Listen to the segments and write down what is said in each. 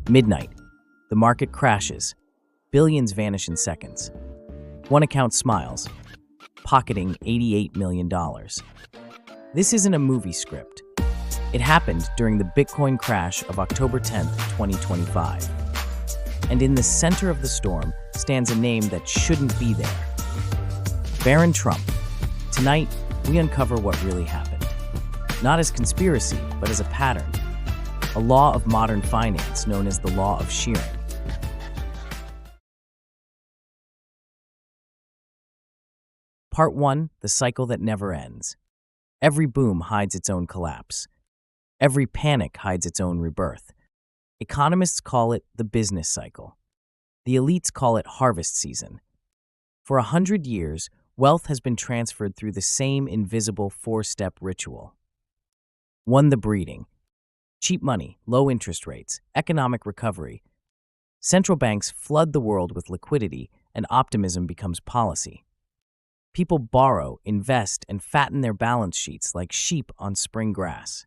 Midnight. The market crashes. Billions vanish in seconds. One account smiles, pocketing $88 million. This isn't a movie script. It happened during the Bitcoin crash of October 10th, 2025. And in the center of the storm stands a name that shouldn't be there. Barron Trump. Tonight, we uncover what really happened. Not as conspiracy, but as a pattern. A law of modern finance known as the Law of Shearing. Part 1, the cycle that never ends. Every boom hides its own collapse. Every panic hides its own rebirth. Economists call it the business cycle. The elites call it harvest season. For 100 years, wealth has been transferred through the same invisible four-step ritual. 1. The breeding. Cheap money, low interest rates, economic recovery. Central banks flood the world with liquidity, and optimism becomes policy. People borrow, invest, and fatten their balance sheets like sheep on spring grass.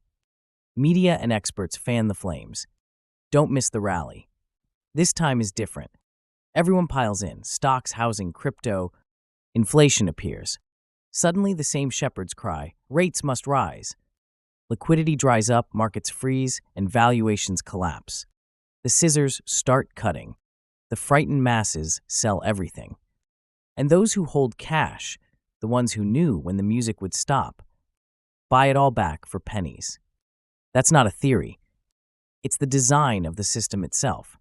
Media and experts fan the flames. Don't miss the rally. This time is different. Everyone piles in: stocks, housing, crypto. Inflation appears. Suddenly, the same shepherds cry, rates must rise. Liquidity dries up, markets freeze, and valuations collapse. The scissors start cutting. The frightened masses sell everything. And those who hold cash, the ones who knew when the music would stop, buy it all back for pennies. That's not a theory. It's the design of the system itself.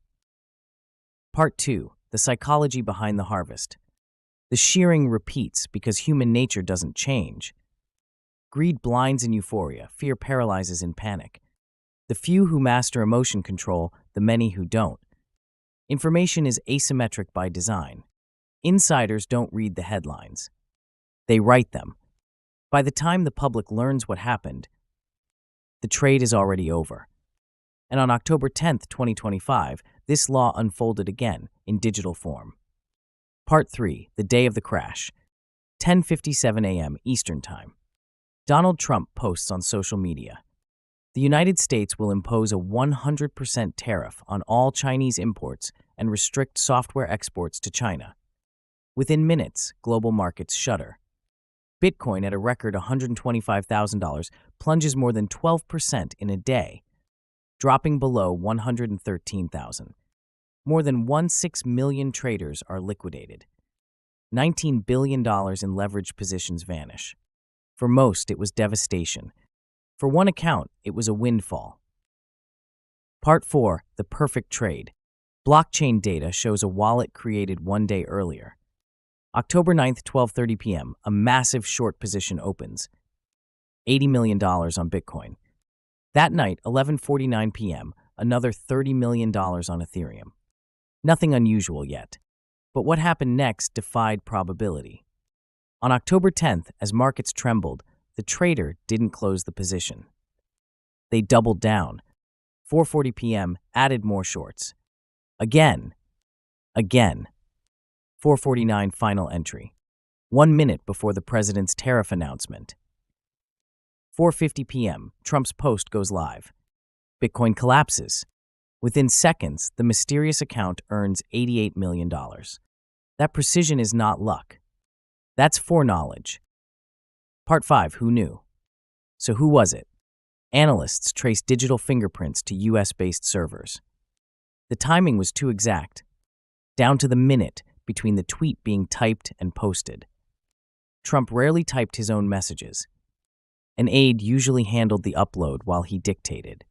Part 2, the psychology behind the harvest. The shearing repeats because human nature doesn't change. Greed blinds in euphoria, fear paralyzes in panic. The few who master emotion control, the many who don't. Information is asymmetric by design. Insiders don't read the headlines. They write them. By the time the public learns what happened, the trade is already over. And on October 10th, 2025, this law unfolded again in digital form. Part 3, the day of the crash. 10:57 a.m. Eastern Time. Donald Trump posts on social media. The United States will impose a 100% tariff on all Chinese imports and restrict software exports to China. Within minutes, global markets shudder. Bitcoin at a record $125,000 plunges more than 12% in a day, dropping below 113,000. More than 1.6 million traders are liquidated. $19 billion in leveraged positions vanish. For most, it was devastation. For one account, it was a windfall. Part 4, the perfect trade. Blockchain data shows a wallet created one day earlier. October 9th, 12:30 p.m., a massive short position opens. $80 million on Bitcoin. That night, 11:49 p.m., another $30 million on Ethereum. Nothing unusual yet. But what happened next defied probability. On October 10th, as markets trembled, the trader didn't close the position. They doubled down. 4:40 p.m., added more shorts. Again. 4:49 final entry. 1 minute before the president's tariff announcement. 4:50 p.m., Trump's post goes live. Bitcoin collapses. Within seconds, the mysterious account earns $88 million. That precision is not luck. That's foreknowledge. Part 5, who knew? So who was it? Analysts traced digital fingerprints to US-based servers. The timing was too exact, down to the minute between the tweet being typed and posted. Trump rarely typed his own messages. An aide usually handled the upload while he dictated,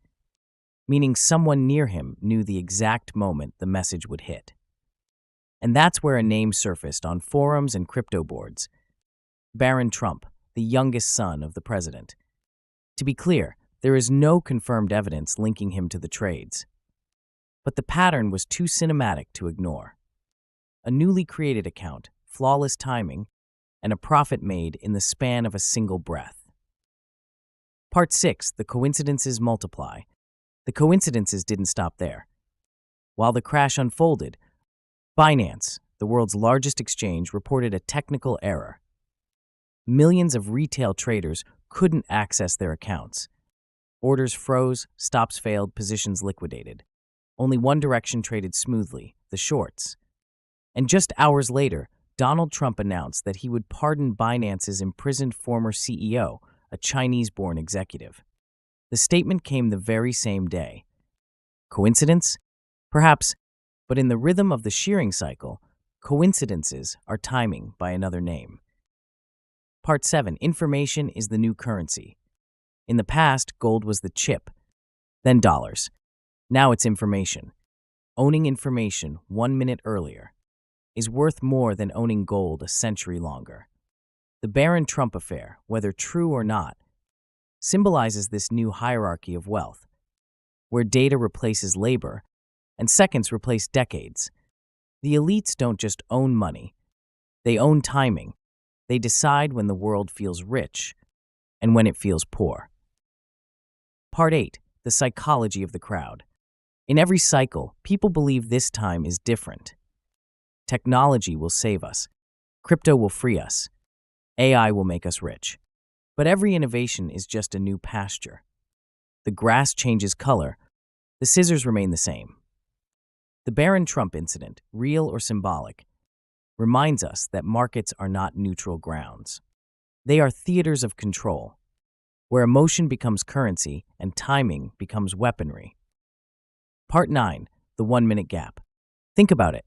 meaning someone near him knew the exact moment the message would hit. And that's where a name surfaced on forums and crypto boards. Barron Trump, the youngest son of the president. To be clear, there is no confirmed evidence linking him to the trades. But the pattern was too cinematic to ignore. A newly created account, flawless timing, and a profit made in the span of a single breath. Part 6, the coincidences multiply. The coincidences didn't stop there. While the crash unfolded, Binance, the world's largest exchange, reported a technical error. Millions of retail traders couldn't access their accounts. Orders froze, stops failed, positions liquidated. Only one direction traded smoothly, the shorts. And just hours later, Donald Trump announced that he would pardon Binance's imprisoned former CEO, a Chinese-born executive. The statement came the very same day. Coincidence? Perhaps, but in the rhythm of the shearing cycle, coincidences are timing by another name. Part 7. Information is the new currency. In the past, gold was the chip, then dollars. Now it's information. Owning information 1 minute earlier is worth more than owning gold a century longer. The Barron Trump affair, whether true or not, symbolizes this new hierarchy of wealth, where data replaces labor and seconds replace decades. The elites don't just own money, they own timing. They decide when the world feels rich and when it feels poor. Part 8. The psychology of the crowd. In every cycle, people believe this time is different. Technology will save us. Crypto will free us. AI will make us rich. But every innovation is just a new pasture. The grass changes color. The scissors remain the same. The Barron Trump incident, real or symbolic, reminds us that markets are not neutral grounds. They are theaters of control, where emotion becomes currency and timing becomes weaponry. Part 9. The 1 minute gap. Think about it.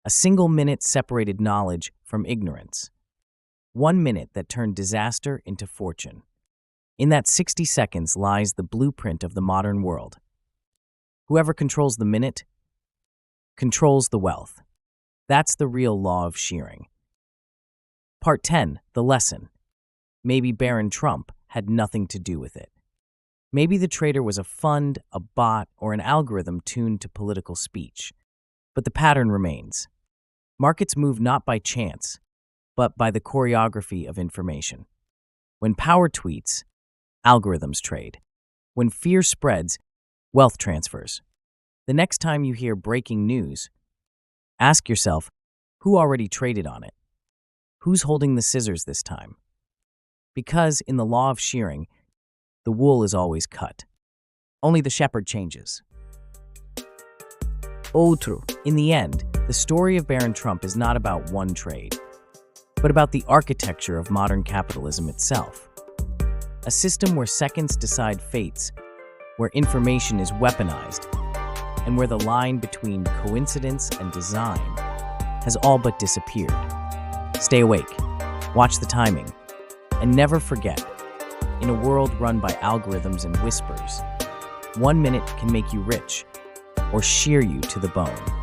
A single minute separated knowledge from ignorance. 1 minute that turned disaster into fortune. In that 60 seconds lies the blueprint of the modern world. Whoever controls the minute controls the wealth. That's the real law of shearing. Part 10. The lesson. Maybe Barron Trump had nothing to do with it. Maybe the trader was a fund, a bot, or an algorithm tuned to political speech. But the pattern remains. Markets move not by chance, but by the choreography of information. When power tweets, algorithms trade. When fear spreads, wealth transfers. The next time you hear breaking news, ask yourself, who already traded on it? Who's holding the scissors this time? Because in the law of shearing, the wool is always cut. Only the shepherd changes. Outro. In the end, the story of Barron Trump is not about one trade, but about the architecture of modern capitalism itself. A system where seconds decide fates, where information is weaponized, and where the line between coincidence and design has all but disappeared. Stay awake, watch the timing, and never forget, in a world run by algorithms and whispers, 1 minute can make you rich or shear you to the bone.